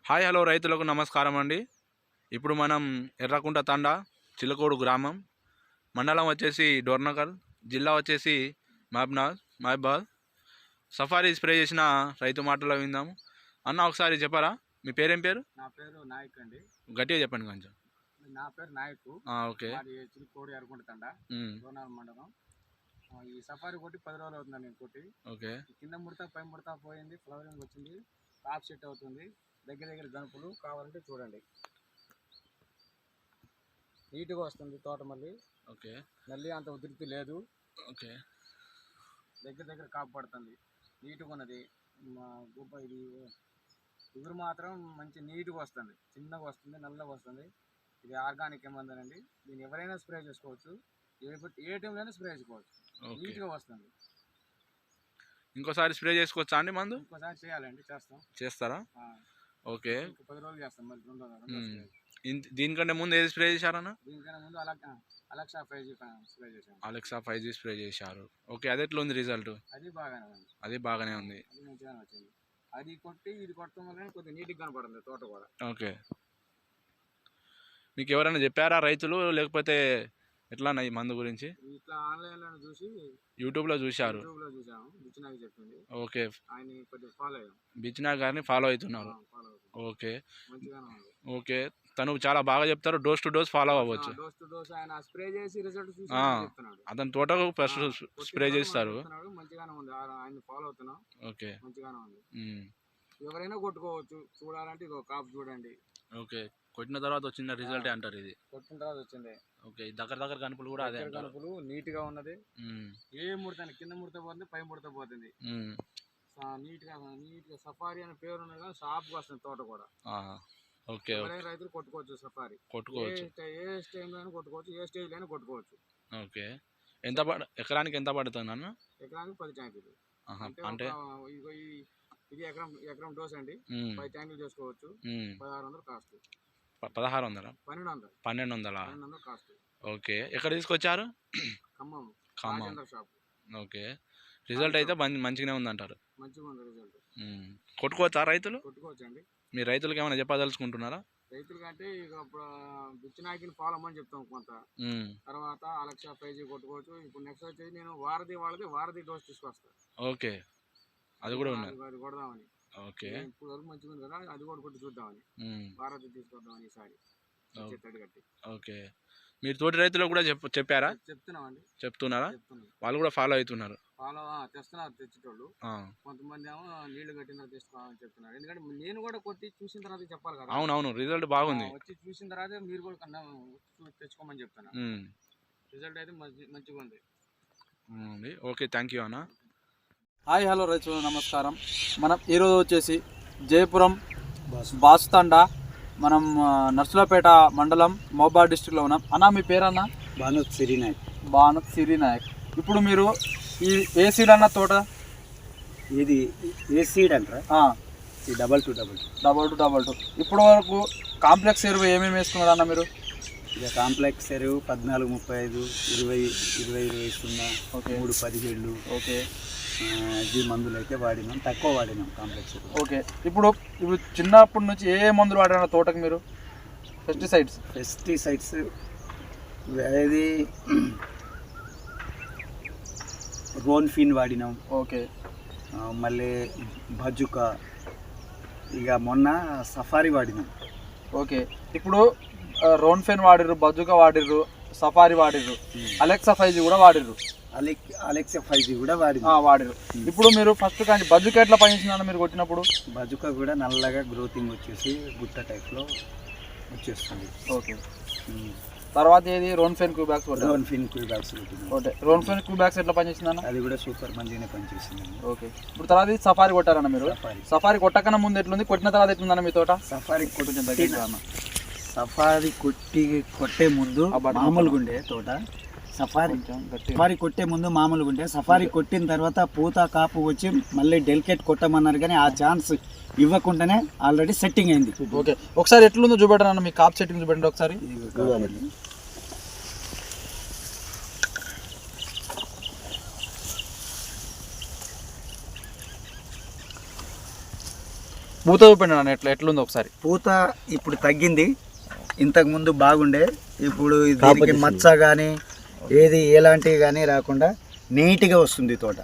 Hi hello రైతులకు నమస్కారం అండి. ఇప్పుడు మనం ఎర్రకుంట తండా చిలకోడు గ్రామం, మండలం వచ్చేసి డోర్నకల్, జిల్లా వచ్చేసి మహబాద్. సఫారీ స్ప్రే చేసిన రైతు మాటలో విందాము. అన్న ఒకసారి చెప్పరా, మీ పేరేం పేరు? నా పేరు నాయక్ అండి. గట్టిగా చెప్పండి కొంచెం. నా పేరు నాయక్. ఓకే. మాది చిలుకోడు ఎర్రకుంట తండా, డోర్నకల్ మండలం. ఈ సఫారీ కొట్టి 10 రోజులు అవుతుంది నేను కొట్టి. ఓకే. కింద ముడత పై ముడత పోయింది, ఫ్లవరింగ్ వచ్చింది, టాప్ సెట్ అవుతుంది. దగ్గర గనుపులు కావాలంటే చూడండి, నీట్గా వస్తుంది తోట. మళ్ళీ ఓకే, నల్లి అంత ఉధృతి లేదు. ఓకే, దగ్గర కాపు పడుతుంది, నీట్గా ఉన్నది. గుబ్బ ఇది ఇగురు మాత్రం మంచి నీట్గా వస్తుంది, చిన్నగా వస్తుంది, నల్లగా వస్తుంది. ఇది ఆర్గానిక్ ఏమందనండి. దీన్ని ఎవరైనా స్ప్రే చేసుకోవచ్చు, ఏ టైంలోనే స్ప్రే చేసుకోవచ్చు. నీట్గా వస్తుంది. ఇంకోసారి స్ప్రే చేసుకోవచ్చా అండి మందు? ఇంకోసారి చేయాలండి, చేస్తారా? ఓకే. 10 రోజులు చేస్తాం మళ్ళీ దీనికంటే ముందు ఏది స్ప్రే చేశారన్న? దీనికన్నా ముందు అలెక్సా 5G స్ప్రే చేశాను. అలెక్సా 5G స్ప్రే చేశారు. ఓకే, అది ఎట్లా ఉంది రిజల్ట్? అది బాగానే ఉంది. అది బాగానే ఉంది. అది మంచిగానే వచ్చింది. అది కొట్టి ఇది కొట్టడం వల్ల కొద్దిగా నీట్గా కనపడుతుంది తోట కూడా. ఓకే. మీకు ఎవరైనా చెప్పారా రైతులు, లేకపోతే ఎట్లా ఈ మందు గురించి? ఇట్లా ఆన్లైన్లో చూసి, యూట్యూబ్లో చూశారు. చూసాము, బిచ్చినాకి చెప్పింది. ఓకే, ఆయన కొద్దిగా ఫాలో అయ్యాం. బిచ్చినా గారిని ఫాలో అవుతున్నారు. ఓకే, మంచిగానే ఉంది. ఓకే. తను చాలా బాగా చెప్తారు, డోస్ టు డోస్ ఫాలో అవ్వచ్చు. డోస్ టు డోస్ ఆయన స్ప్రే చేసి రిజల్ట్ చూసి చెప్తున్నాడు. అతని తోటకు ఫస్ట్ స్ప్రే చేస్తారు. మంచిగానే ఉంది, ఆయన ఫాలో అవుతున్నాం. ఓకే, మంచిగానే ఉంది. ఎవరైనా కొట్టుకోవచ్చు. చూడాలంటే ఇది ఒక కాపు చూడండి. ఓకే, కొట్టిన తర్వాత వచ్చిన రిజల్ట్ అంటారు. ఇది కొట్టిన తర్వాత వచ్చింది. ఓకే, దగ్గర కనుపులు కూడా అదే కనుపులు నీట్ గా ఉన్నది. ఏ ముడత కింద ముడత పోతుంది, పై ముడత పోతుంది. నీట్ గా సఫారీ అనే పేరు ఉన్నది కానీ షాప్ వస్తుంది తోట కూడా. ఓకే, రైతులు కొట్టుకోవచ్చు, సఫారీ కొట్టుకోవచ్చు. ఏ స్టేజ్ లో కొట్టుకోవచ్చు, ఏ స్టేజ్ లో కొట్టుకోవచ్చు. ఓకే, ఎకరానికి ఎంత పడుతుంది అన్న? ఎకరానికి 10 ట్యాంకులు. అంటే ఇది ఎకరం డోస్ అండి. 10 ట్యాంకులు చేసుకోవచ్చు. 1600 కాస్ట్. 1600? 1200 కాస్ట్. ఓకే, ఎక్కడ తీసుకొచ్చారు? ఖమ్మం షాప్. ఓకే, రిజల్ట్ అయితే మంచిగానే ఉందంటారు. మంచిగా ఉంది రిజల్ట్. కొట్టుకోవచ్చా రైతులు? కొట్టుకోవచ్చు అండి. మీ రైతులకు ఏమైనా చెప్పదలుచుకుంటున్నారా? రైతులు కంటే ఇక బిచ్చినాకిని ఫాలో అమ్మని చెప్తాం కొంత. తర్వాత అలెక్సా 5G కొట్టుకోవచ్చు. ఇప్పుడు నెక్స్ట్ వచ్చేది నేను వారధి డోస్ తీసుకొస్తా. ఓకే, అది కూడా ఉన్నది. అది కొడదామని. ఓకే, ఇప్పుడు వరకు మంచిగా ఉంది కదా, అది కూడా కొట్టి చూద్దామని. వారధి తీసుకొద్దామని ఈసారి కట్టి. ఓకే, మీరు తోటి రైతులకు కూడా చెప్పారా? చెప్తున్నామండి. చెప్తున్నారా? వాళ్ళు కూడా ఫాలో అవుతున్నారు. తెస్తున్నారు తెచ్చేటోళ్ళు. కొంతమంది ఏమో నీళ్లు కట్టిన తర్వాత తెచ్చుకోవాలని చెప్తున్నారు. ఎందుకంటే నేను కూడా కొట్టి చూసిన తర్వాత చెప్పాలి కదా. అవునవును, రిజల్ట్ బాగుంది. వచ్చి చూసిన తర్వాత మీరు కూడా తెచ్చుకోమని చెప్తాను. రిజల్ట్ అయితే మంచిగా ఉంది. ఓకే, థ్యాంక్ యూ అన్న. హాయ్ హలో రైతు నమస్కారం. మనం ఈరోజు వచ్చేసి జయపురం బాసుతండా, మనం నర్సులపేట మండలం, మహబాద్ డిస్ట్రిక్ట్లో ఉన్నాం. అన్న మీ పేరన్నా? భానుత్ సిరినాయక్. ఇప్పుడు మీరు ఈ ఏ సీడ్ అన్న తోట? ఇది ఏ సీడ్ అంటారా? Double two. ఇప్పుడు వరకు కాంప్లెక్స్ ఎరువు ఏమేమి వేసుకున్నారు అన్న మీరు? ఇక కాంప్లెక్స్ ఎరువు 14, 35, 20, 0. ఓకే, 3, 17. ఓకే, ఈ మందులు అయితే వాడినాం, తక్కువ వాడినాం కాంప్లెక్స్. ఓకే, ఇప్పుడు చిన్నప్పటి నుంచి ఏ మందులు వాడారు తోటకు మీరు? పెస్టిసైడ్స్ అది రోన్ఫిన్ వాడినాం. ఓకే, మళ్ళీ బజుకా, ఇక మొన్న సఫారీ వాడినాం. ఓకే, ఇప్పుడు రోన్ఫిన్ వాడిర్రు, బజుకా వాడిర్రు, సఫారీ వాడిర్రు, అలెక్సా 5G కూడా వాడిర్రు. అలెక్సా 5G కూడా వాడిరు. ఇప్పుడు మీరు ఫస్ట్ కానీ బజుకా ఎట్లా పనిచేసిందన్న మీరు కొట్టినప్పుడు? బజుకా కూడా నల్లగా గ్రోతింగ్ వచ్చేసి గుట్ట టైప్లో వచ్చేస్తుంది. ఓకే, తర్వాత ఏది రోన్ఫిన్ క్యూబ్యాక్స్? ఓకే, రోన్ఫిన్ క్యూబ్యాక్స్ ఎట్లా పనిచేసిందన్న? అది కూడా సూపర్ మంచిగానే పనిచేసింది. ఓకే, ఇప్పుడు తర్వాత సఫారీ కొట్టారన్న మీరు? సఫారీ కొట్టకన్నా ముందు ఎట్లుంది, కొట్టిన తర్వాత ఎట్లుందన్న మీ తోట? సఫారీ కొట్టే ముందు మామూలుగా ఉండే తోట. సఫారీ కొట్టే ముందు మామూలుగా ఉండే. సఫారీ కొట్టిన తర్వాత పూత కాపు వచ్చి మళ్ళీ డెలికేట్ కొట్టమన్నారు, కానీ ఆ ఛాన్స్ ఇవ్వకుండానే ఆల్రెడీ సెట్టింగ్ అయింది. ఓకే, ఒకసారి ఎట్లుందో చూపెట్టండి, మీ కాప్ సెట్టింగ్ చూపెట్టండి ఒకసారి. పూత చూపండి అన్న ఎట్లుంది ఒకసారి. పూత ఇప్పుడు తగ్గింది, ఇంతకు ముందు బాగుండే. ఇప్పుడు దీనికి మచ్చ కానీ ఏది ఎలాంటివి కానీ రాకుండా నీట్గా వస్తుంది తోట.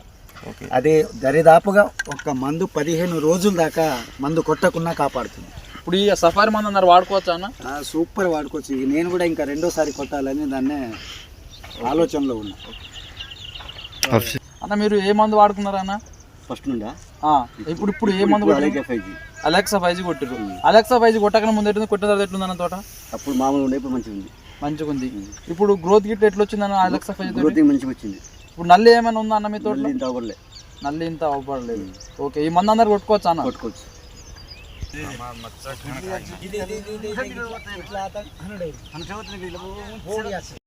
అది దరిదాపుగా ఒక మందు 15 రోజుల దాకా మందు కొట్టకుండా కాపాడుతుంది. ఇప్పుడు ఈ సఫారీ మందు అన్నారు, వాడుకోవచ్చా అన్న? సూపర్ వాడుకోవచ్చు. నేను కూడా ఇంకా రెండోసారి కొట్టాలని దాన్నే ఆలోచనలో ఉన్నా. అన్న మీరు ఏ మందు వాడుకున్నారన్న ఫస్ట్ నుండా? ఇప్పుడు ఏ మందు అలెక్సా 5G కొట్టారు. అలెక్సా 5G కొట్టకనే ముందు ఎట్టుంది, కొట్టిన తర్వాత ఎట్లుందన్న తోట? అప్పుడు మామూలు ఉండే, ఇప్పుడు మంచిగా ఉంది. మంచిగా ఉంది. ఇప్పుడు గ్రోత్ గిట్ ఎట్లా వచ్చిందన్న అలెక్సా 5G? మంచిగా వచ్చింది. ఇప్పుడు నల్లి ఏమైనా ఉందా అన్న మీ తోటలో? ఇంత అవ్వలే, నల్లి ఇంత అవ్వలేదు. ఓకే, ఈ మందు అందరు కొట్టుకోవచ్చు అన్న? కొట్టుకోవచ్చు.